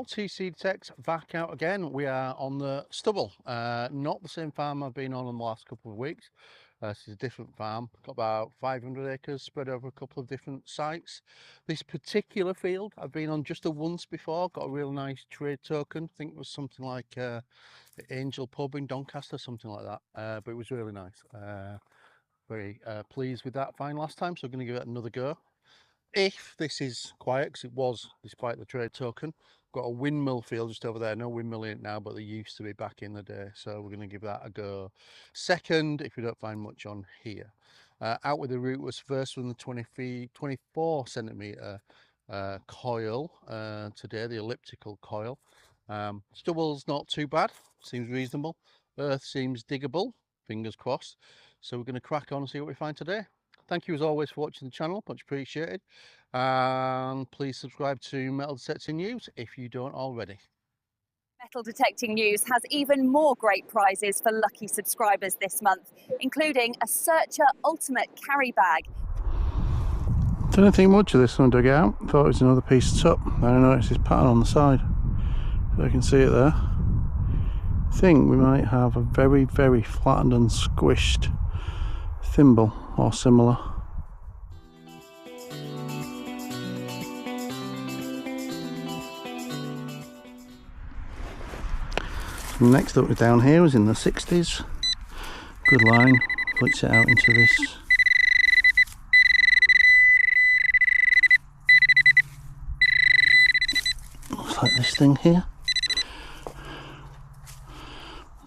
all, TC Tech's back out again. We are on the Stubble, not the same farm I've been on the last couple of weeks. This is a different farm, got about 500 acres spread over a couple of different sites. This particular field I've been on just once before, got a real nice trade token. I think it was something like the Angel Pub in Doncaster, something like that, but it was really nice. Very pleased with that find last time, so I'm going to give it another go. If this is quiet, because it was despite the trade token, got a windmill field just over there. No windmill in it now, but they used to be back in the day, so we're going to give that a go. Second, if we don't find much on here, out with the Rutus Versa from the 24 centimeter coil today, the elliptical coil. Stubble's not too bad, seems reasonable. Earth seems diggable, fingers crossed. So we're going to crack on and see what we find today. Thank you as always for watching the channel, much appreciated. And please subscribe to Metal Detecting News if you don't already. Metal Detecting News has even more great prizes for lucky subscribers this month, including a Searcher Ultimate Carry Bag. Didn't think much of this when I dug it out. Thought it was another piece of top. Then I noticed this pattern on the side. So I can see it there. I think we might have a very, very flattened and squished thimble or similar. Next up down here was in the 60s. Good line, flicks it out into this looks like this thing here.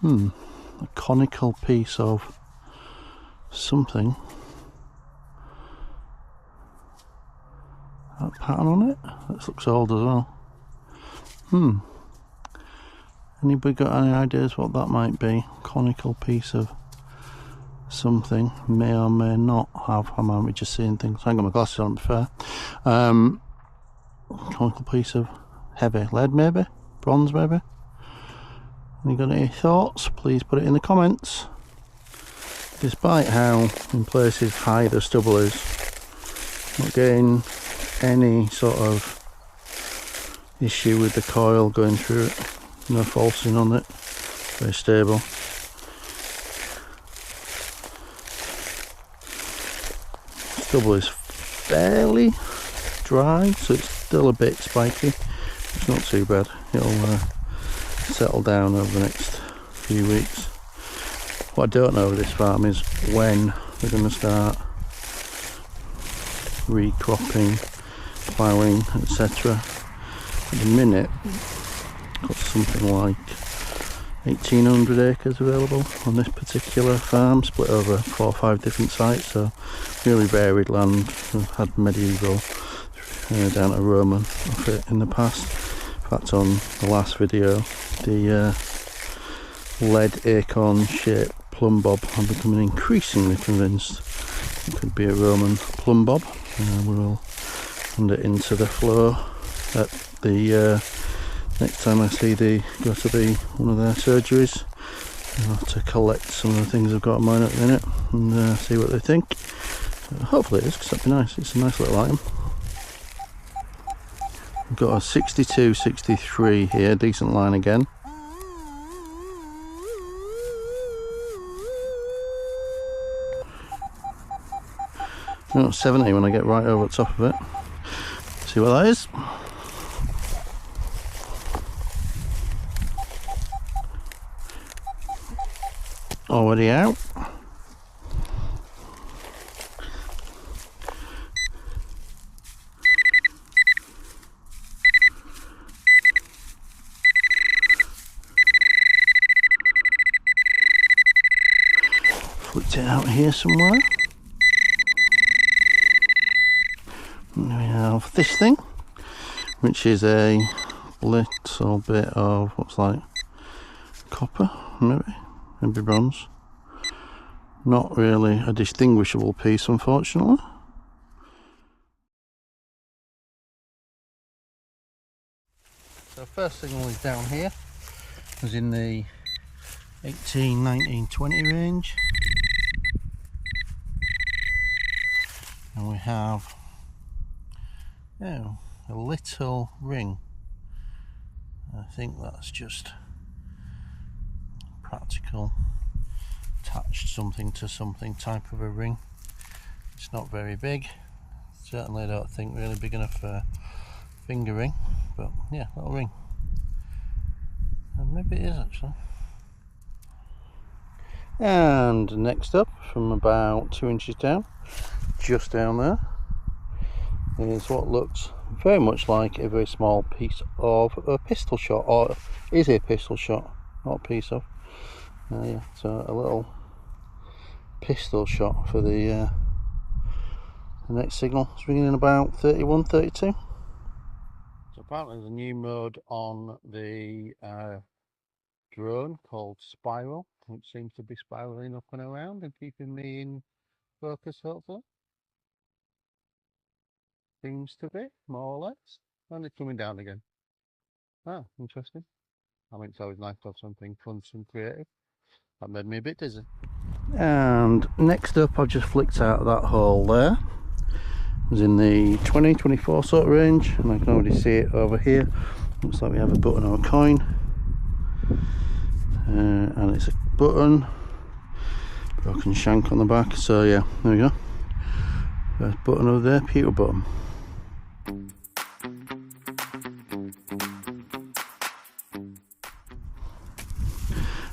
A conical piece of something. That pattern on it? That looks old as well. Anybody got any ideas what that might be? Conical piece of something. May or may not have. I might be just seeing things. I ain't got my glasses on, to be fair. Conical piece of heavy lead, maybe? Bronze, maybe? Any got any thoughts? Please put it in the comments. Despite how in places high the stubble is, not getting any sort of issue with the coil going through it. No falsing on it, very stable. Stubble is fairly dry, so it's still a bit spiky. It's not too bad. It'll settle down over the next few weeks. What I don't know with this farm is when they're going to start recropping, ploughing, etc. At the minute, got something like 1800 acres available on this particular farm, split over 4 or 5 different sites, so really varied land. We've had medieval down to Roman off it in the past. In fact, on the last video, the lead acorn shaped plumb bob, I'm becoming increasingly convinced it could be a Roman plumb bob. We'll send it into the flow at the next time I see go to one of their surgeries. I'll have to collect some of the things I've got in mine at the minute and see what they think. Hopefully it is, because that'd be nice. It's a nice little item. We've got a 62, 63 here, decent line again. Oh, 70 when I get right over the top of it. See what that is. Already out. Flipped it out here somewhere. And we have this thing, which is a little bit of what's like copper, maybe bronze. Not really a distinguishable piece, unfortunately. So first signal is down here, was in the 18, 19, 20 range. And we have a little ring I think that's just practical, attached something to something type of a ring. It's not very big, certainly I don't think really big enough for a finger ring, but yeah, little ring. And maybe it is actually. And next up, from about 2 inches down, just down there, is what looks very much like a very small piece of a pistol shot, or is a pistol shot, not a piece of. Yeah, so a little pistol shot for the next signal. It's ringing in about 31, 32. So apparently there's a new mode on the drone called Spiral, which seems to be spiraling up and around and keeping me in focus, hopefully. Seems to be, more or less. And it's coming down again. Oh, interesting. I mean, it's always nice to have something fun and creative. That made me a bit dizzy. And next up, I've just flicked out that hole there. It was in the 20-24 sort of range, and I can already see it over here. Looks like we have a button or a coin. And it's a button, broken shank on the back, so yeah, there we go. There's a button over there, pewter button.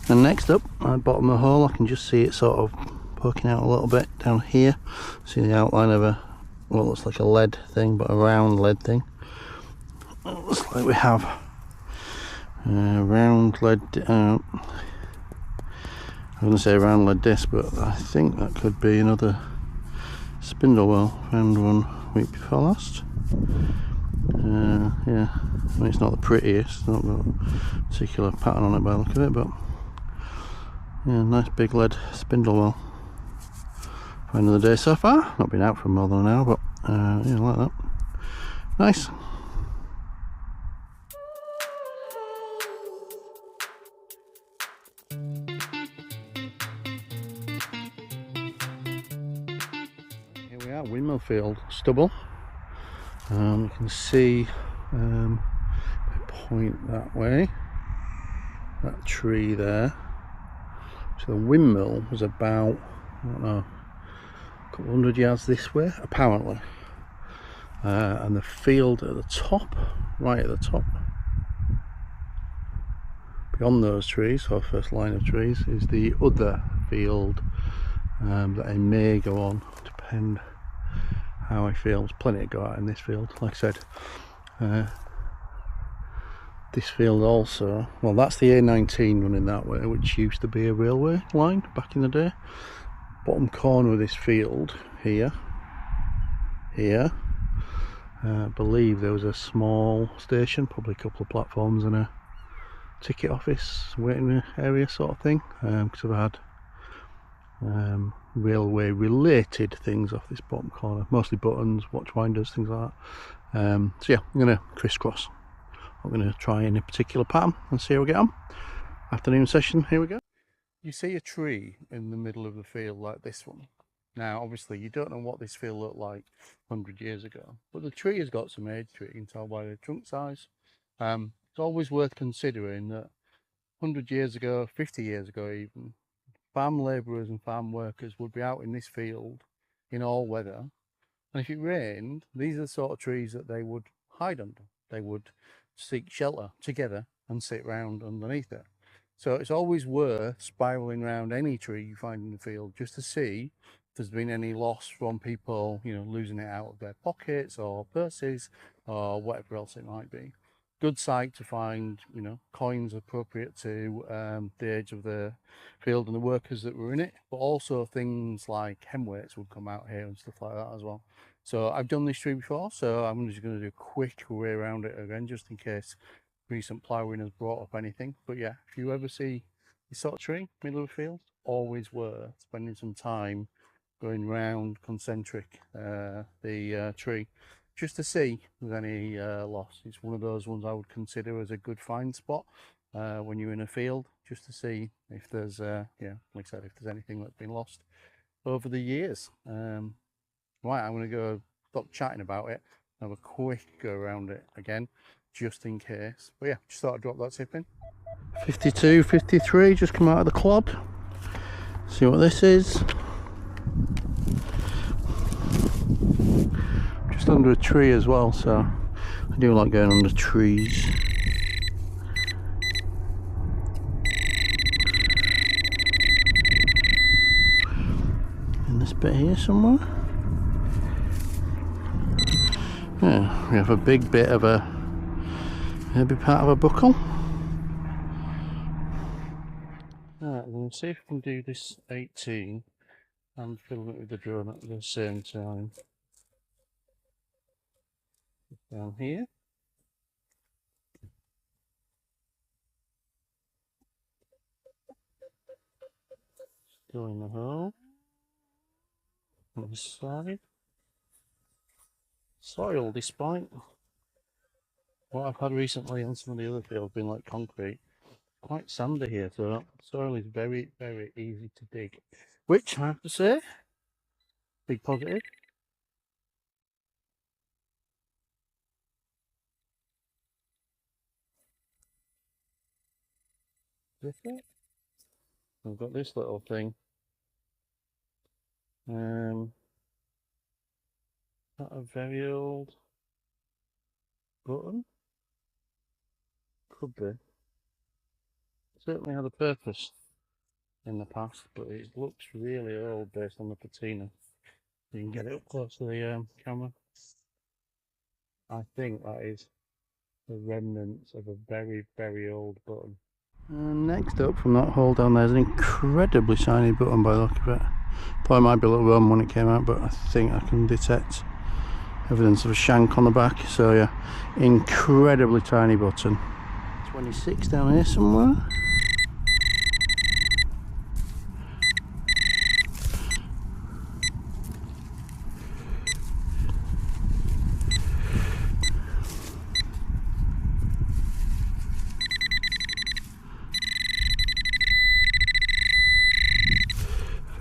And next up, at the bottom of the hole, I can just see it sort of poking out a little bit down here. See the outline of a, what looks like a lead thing, but a round lead thing. It looks like we have a round lead, I'm going to say round lead disc, but I think that could be another spindle well. Found one week before last. Yeah, I mean, it's not the prettiest, it's not got a particular pattern on it by the look of it, but yeah, nice big lead spindle well. For another day so far. Not been out for more than an hour, but yeah, like that. Nice. Here we are, windmill field, Stubble. You can see, if I point that way, that tree there. So the windmill was about, I don't know, a couple hundred yards this way, apparently. And the field at the top, right at the top, beyond those trees, or first line of trees, is the other field that I may go on, depend how I feel. There's plenty to go out in this field, like I said. This field also, well, that's the A19 running that way, which used to be a railway line back in the day. Bottom corner of this field here, I believe there was a small station, probably a couple of platforms and a ticket office, waiting area sort of thing, because I've had railway related things off this bottom corner, mostly buttons, watch winders, things like that. So yeah, I'm going to crisscross. I'm going to try any particular pattern and see how we get on. Afternoon session, here we go. You see a tree in the middle of the field like this one. Now obviously you don't know what this field looked like 100 years ago, but the tree has got some age to it. You can tell by the trunk size. It's always worth considering that 100 years ago, 50 years ago even, farm labourers and farm workers would be out in this field in all weather, and if it rained, these are the sort of trees that they would hide under. They would seek shelter together and sit round underneath it. So it's always worth spiraling around any tree you find in the field just to see if there's been any loss from people, you know, losing it out of their pockets or purses or whatever else it might be. Good site to find, you know, coins appropriate to the age of the field and the workers that were in it, but also things like hem weights would come out here and stuff like that as well. So I've done this tree before, so I'm just going to do a quick way around it again, just in case recent ploughing has brought up anything. But yeah, if you ever see this sort of tree, middle of the field, always worth spending some time going round concentric the tree, just to see if there's any loss. It's one of those ones I would consider as a good find spot when you're in a field, just to see if there's, yeah, like I said, if there's anything that's been lost over the years. Right, I'm going to go stop chatting about it, have a quick go around it again, just in case. But yeah, just thought I'd drop that tip in. 52, 53, just come out of the clod. See what this is. Just under a tree as well, so I do like going under trees. In this bit here somewhere. Yeah, we have a big bit of a, maybe part of a buckle. Alright, we're going to see if we can do this 18 and fill it with the drone at the same time. Down here. Go in the hole. On this side. Soil, despite what I've had recently on some of the other fields being like concrete, quite sandy here, so soil is very, very easy to dig. Which I have to say, big positive. I've got this little thing. Not a very old button. Could be. Certainly had a purpose in the past, but it looks really old based on the patina. You can get it up close to the camera. I think that is the remnants of a very, very old button. And next up from that hole down there is an incredibly shiny button by the look of it. Probably might be a little wrong when it came out, but I think I can detect evidence of a shank on the back. So yeah, incredibly tiny button. 26 down here somewhere.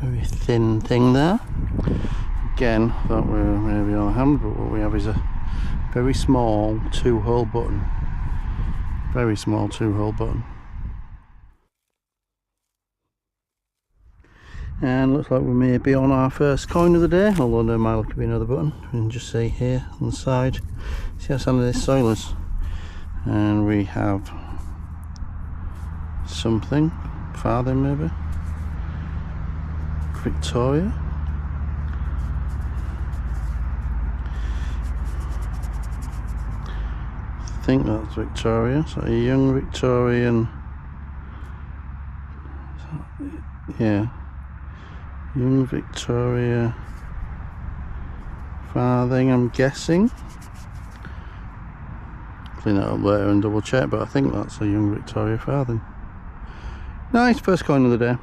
Very thin thing there. Again, thought we were maybe on a hand, but what we have is a very small 2-hole button. Very small 2-hole button. And looks like we may be on our first coin of the day, although there might look to be another button. We can just see here on the side. See how sandy this soil is. And we have something, farthing maybe. Victoria. I think that's Victoria, so a young Victorian, yeah, young Victoria farthing, I'm guessing. Clean that up later and double check, but I think that's a young Victoria farthing. Nice, first coin of the day.